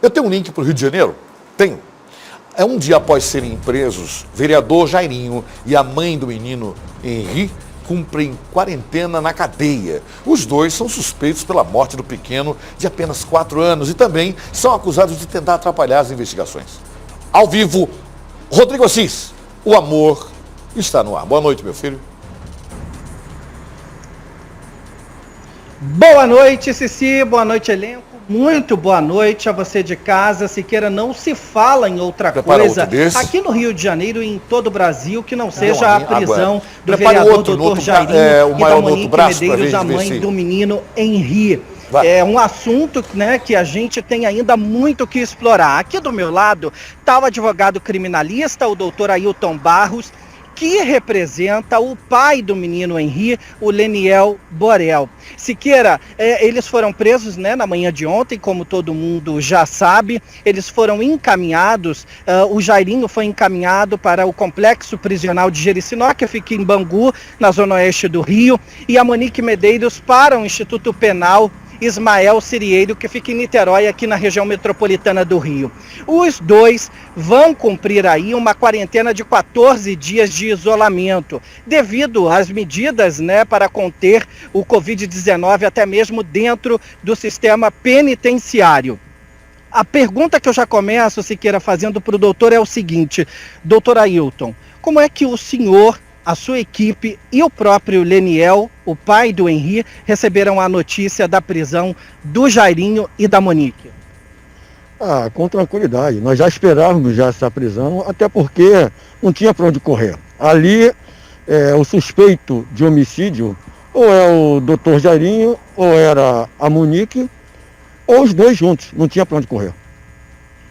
Eu tenho um link para o Rio de Janeiro? Tenho. Um dia após serem presos, vereador Jairinho e a mãe do menino Henri cumprem quarentena na cadeia. Os dois são suspeitos pela morte do pequeno de apenas 4 anos e também são acusados de tentar atrapalhar as investigações. Ao vivo, Rodrigo Assis, o amor está no ar. Boa noite, meu filho. Boa noite, Cici. Boa noite, elenco. Muito boa noite a você de casa. Siqueira, não se fala em outra coisa aqui no Rio de Janeiro e em todo o Brasil que não seja a prisão do vereador Dr. Jairinho e da Monique Medeiros, a mãe do menino Henri. É um assunto, né, que a gente tem ainda muito que explorar. Aqui do meu lado está o advogado criminalista, o doutor Ailton Barros, que representa o pai do menino Henri, o Leniel Borel. Siqueira, eles foram presos, né, na manhã de ontem, como todo mundo já sabe. Eles foram encaminhados, o Jairinho foi encaminhado para o Complexo Prisional de Jericinó, que fica em Bangu, na zona oeste do Rio, e a Monique Medeiros para o Instituto Penal Ismael Cirieiro, que fica em Niterói, aqui na região metropolitana do Rio. Os dois vão cumprir aí uma quarentena de 14 dias de isolamento, devido às medidas, né, para conter o Covid-19 até mesmo dentro do sistema penitenciário. A pergunta que eu já começo, Siqueira, fazendo para o doutor é o seguinte: doutor Ailton, como é que o senhor, a sua equipe e o próprio Leniel, o pai do Henri, receberam a notícia da prisão do Jairinho e da Monique? Com tranquilidade. Nós já esperávamos já essa prisão, até porque não tinha para onde correr. Ali, o suspeito de homicídio, ou é o Dr. Jairinho, ou era a Monique, ou os dois juntos, não tinha para onde correr.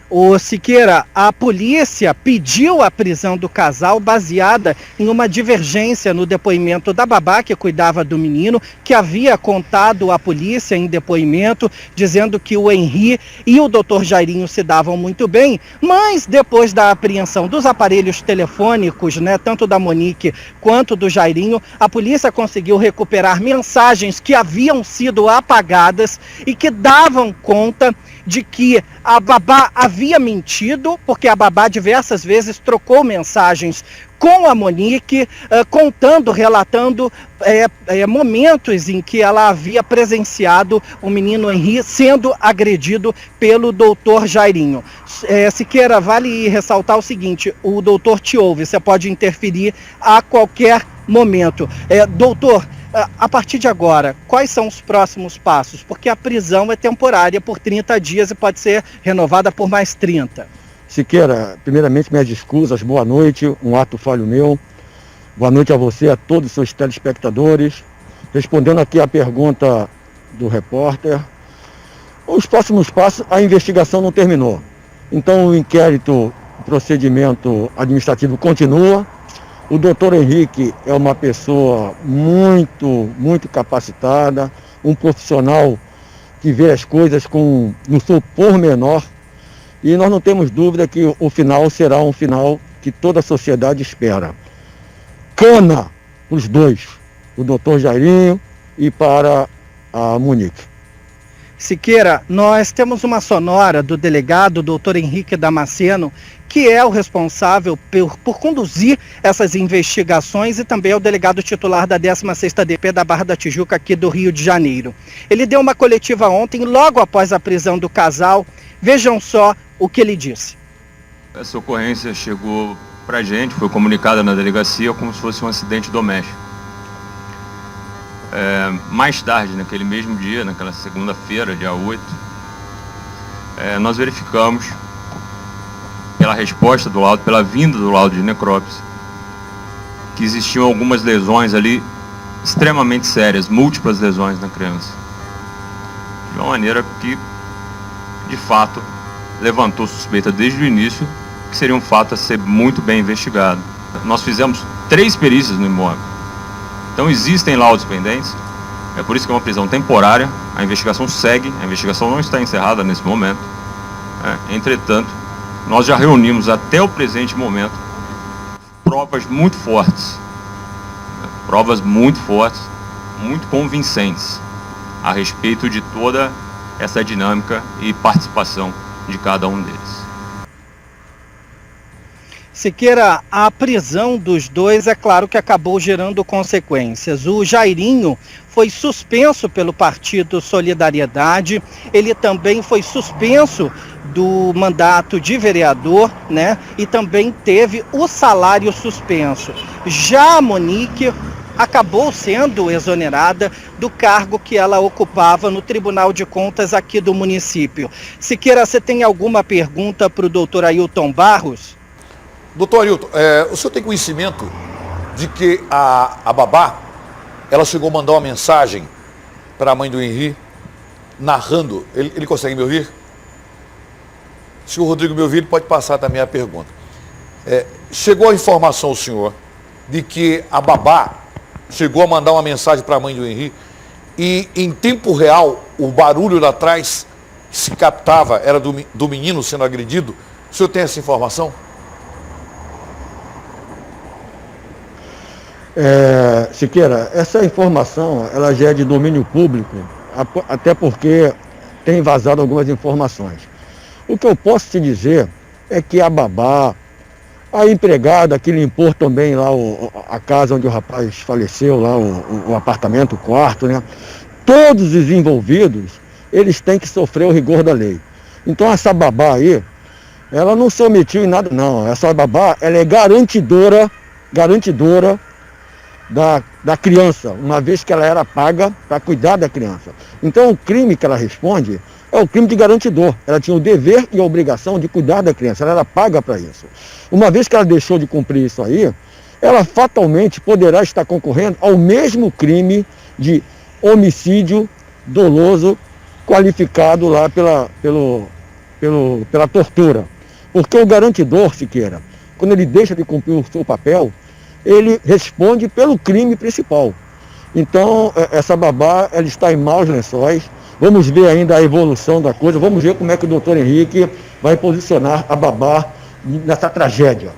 Ô Siqueira, a polícia pediu a prisão do casal baseada em uma divergência no depoimento da babá que cuidava do menino, que havia contado à polícia em depoimento, dizendo que o Henri e o Dr. Jairinho se davam muito bem, mas depois da apreensão dos aparelhos telefônicos, né, tanto da Monique quanto do Jairinho, a polícia conseguiu recuperar mensagens que haviam sido apagadas e que davam conta de que a babá havia mentido, porque a babá diversas vezes trocou mensagens com a Monique, relatando momentos em que ela havia presenciado o menino Henri sendo agredido pelo doutor Jairinho. Siqueira, vale ressaltar o seguinte: o doutor te ouve, você pode interferir a qualquer momento. Doutor, a partir de agora, quais são os próximos passos? Porque a prisão é temporária por 30 dias e pode ser renovada por mais 30. Siqueira, primeiramente minhas escusas, boa noite, um ato falho meu. Boa noite a você, a todos os seus telespectadores. Respondendo aqui a pergunta do repórter, os próximos passos, a investigação não terminou. Então o inquérito, o procedimento administrativo continua. O doutor Henrique é uma pessoa muito capacitada, um profissional que vê as coisas no seu pormenor, e nós não temos dúvida que o final será um final que toda a sociedade espera. Cana para os dois, o doutor Jairinho e para a Monique. Siqueira, nós temos uma sonora do delegado, doutor Henrique Damasceno, que é o responsável por conduzir essas investigações, e também é o delegado titular da 16ª DP da Barra da Tijuca, aqui do Rio de Janeiro. Ele deu uma coletiva ontem, logo após a prisão do casal. Vejam só o que ele disse. Essa ocorrência chegou pra gente, foi comunicada na delegacia como se fosse um acidente doméstico. Mais tarde, naquele mesmo dia, naquela segunda-feira, dia 8, nós verificamos, pela resposta do laudo, pela vinda do laudo de necrópsia, que existiam algumas lesões ali extremamente sérias, múltiplas lesões na criança. De uma maneira que, de fato, levantou suspeita desde o início que seria um fato a ser muito bem investigado. Nós fizemos 3 perícias no imóvel. Então existem laudos pendentes, é por isso que é uma prisão temporária, a investigação segue, a investigação não está encerrada nesse momento. Entretanto, nós já reunimos até o presente momento provas muito fortes, muito convincentes a respeito de toda essa dinâmica e participação de cada um deles. Siqueira, a prisão dos dois é claro que acabou gerando consequências. O Jairinho foi suspenso pelo Partido Solidariedade, ele também foi suspenso do mandato de vereador, né? E também teve o salário suspenso. Já a Monique acabou sendo exonerada do cargo que ela ocupava no Tribunal de Contas aqui do município. Siqueira, você tem alguma pergunta para o doutor Ailton Barros? Doutor Ailton, o senhor tem conhecimento de que a babá, ela chegou a mandar uma mensagem para a mãe do Henri, narrando, ele consegue me ouvir? Se o Rodrigo me ouvir, ele pode passar também a pergunta. Chegou a informação ao senhor de que a babá chegou a mandar uma mensagem para a mãe do Henri e em tempo real o barulho lá atrás que se captava era do menino sendo agredido. O senhor tem essa informação? Siqueira, essa informação ela já é de domínio público, até porque tem vazado algumas informações. O que eu posso te dizer é que a babá, a empregada que limpou também lá a casa onde o rapaz faleceu, lá o apartamento, o quarto, né? Todos os envolvidos, eles têm que sofrer o rigor da lei. Então essa babá aí, ela não se omitiu em nada não. Essa babá, ela é garantidora da criança, uma vez que ela era paga para cuidar da criança. Então o crime que ela responde é o crime de garantidor. Ela tinha o dever e a obrigação de cuidar da criança, ela era paga para isso. Uma vez que ela deixou de cumprir isso aí, ela fatalmente poderá estar concorrendo ao mesmo crime de homicídio doloso qualificado lá pela tortura. Porque o garantidor, Siqueira, quando ele deixa de cumprir o seu papel, ele responde pelo crime principal. Então, essa babá, ela está em maus lençóis. Vamos ver ainda a evolução da coisa, vamos ver como é que o doutor Henrique vai posicionar a babá nessa tragédia.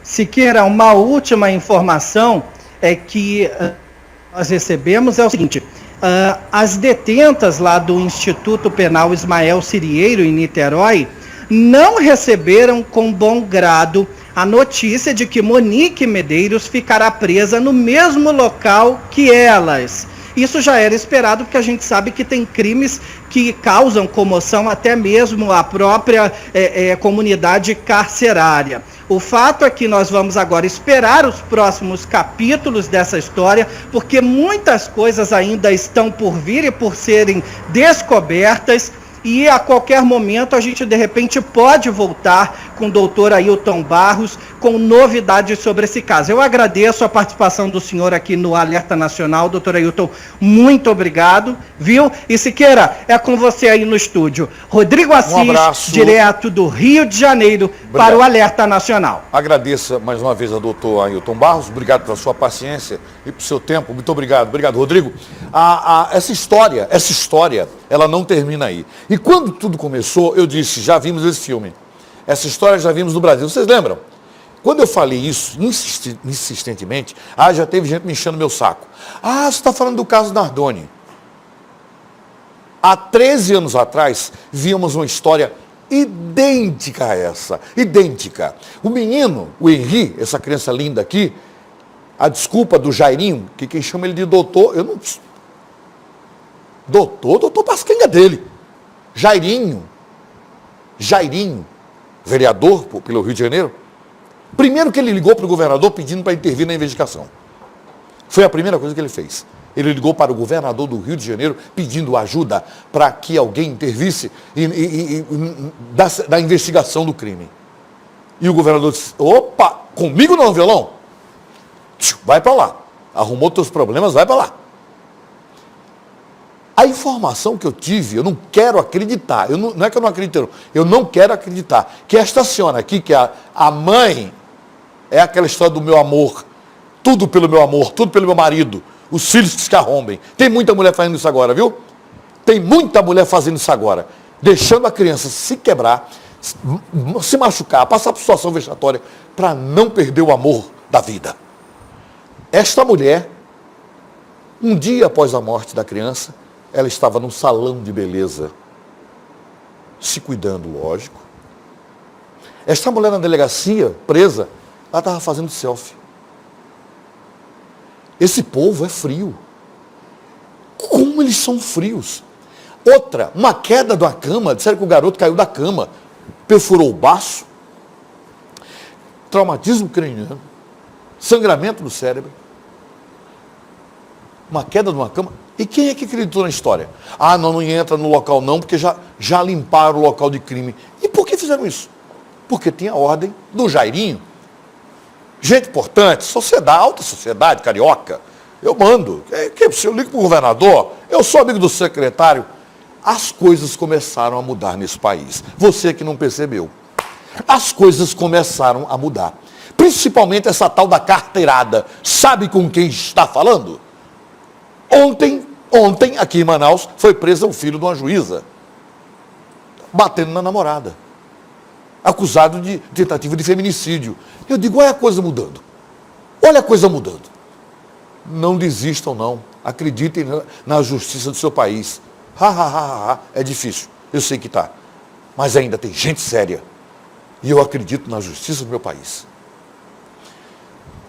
Siqueira, uma última informação é que nós recebemos é o seguinte: as detentas lá do Instituto Penal Ismael Cirieiro, em Niterói, não receberam com bom grado a notícia de que Monique Medeiros ficará presa no mesmo local que elas. Isso já era esperado, porque a gente sabe que tem crimes que causam comoção até mesmo à própria comunidade carcerária. O fato é que nós vamos agora esperar os próximos capítulos dessa história, porque muitas coisas ainda estão por vir e por serem descobertas. E a qualquer momento a gente de repente pode voltar com o doutor Ailton Barros com novidades sobre esse caso. Eu agradeço a participação do senhor aqui no Alerta Nacional, doutor Ailton, muito obrigado, viu? E Siqueira, é com você aí no estúdio. Rodrigo Assis, direto do Rio de Janeiro, para o Alerta Nacional. Agradeço mais uma vez ao doutor Ailton Barros, obrigado pela sua paciência e pelo seu tempo, muito obrigado. Obrigado, Rodrigo. Essa história, ela não termina aí. E quando tudo começou, eu disse, já vimos esse filme. Essa história já vimos no Brasil. Vocês lembram? Quando eu falei isso, insistentemente, já teve gente me enchendo meu saco. Você está falando do caso Nardoni. Há 13 anos atrás, víamos uma história idêntica a essa. Idêntica. O menino, o Henri, essa criança linda aqui, a desculpa do Jairinho, que quem chama ele de doutor, eu não... Doutor Pasquenga dele. Jairinho, vereador pelo Rio de Janeiro, primeiro que ele ligou para o governador pedindo para intervir na investigação. Foi a primeira coisa que ele fez. Ele ligou para o governador do Rio de Janeiro pedindo ajuda para que alguém intervisse da investigação do crime. E o governador disse, opa, comigo não, violão? Vai para lá. Arrumou teus problemas, vai para lá. A informação que eu tive, eu não quero acreditar, não é que eu não acredito, eu não quero acreditar, que esta senhora aqui, que a mãe, é aquela história do meu amor, tudo pelo meu amor, tudo pelo meu marido, os filhos que se arrombem. Tem muita mulher fazendo isso agora, viu? Tem muita mulher fazendo isso agora, deixando a criança se quebrar, se machucar, passar por situação vexatória, para não perder o amor da vida. Esta mulher, um dia após a morte da criança, ela estava num salão de beleza. se cuidando, lógico. Esta mulher na delegacia, presa, ela estava fazendo selfie. Esse povo é frio. Como eles são frios. Outra, uma queda de uma cama, disseram que o garoto caiu da cama, perfurou o baço, traumatismo craniano, sangramento do cérebro, uma queda de uma cama. E quem é que acreditou na história? Ah, não entra no local não, porque já limparam o local de crime. E por que fizeram isso? Porque tinha a ordem do Jairinho. Gente importante, sociedade, alta sociedade carioca. Eu mando. Se eu ligo para o governador, eu sou amigo do secretário. As coisas começaram a mudar nesse país. Você que não percebeu. As coisas começaram a mudar. Principalmente essa tal da carteirada. Sabe com quem está falando? Ontem, aqui em Manaus, foi preso o filho de uma juíza, batendo na namorada, acusado de tentativa de feminicídio. Eu digo, olha a coisa mudando. Olha a coisa mudando. Não desistam, não. Acreditem na justiça do seu país. É difícil, eu sei que está. Mas ainda tem gente séria. E eu acredito na justiça do meu país.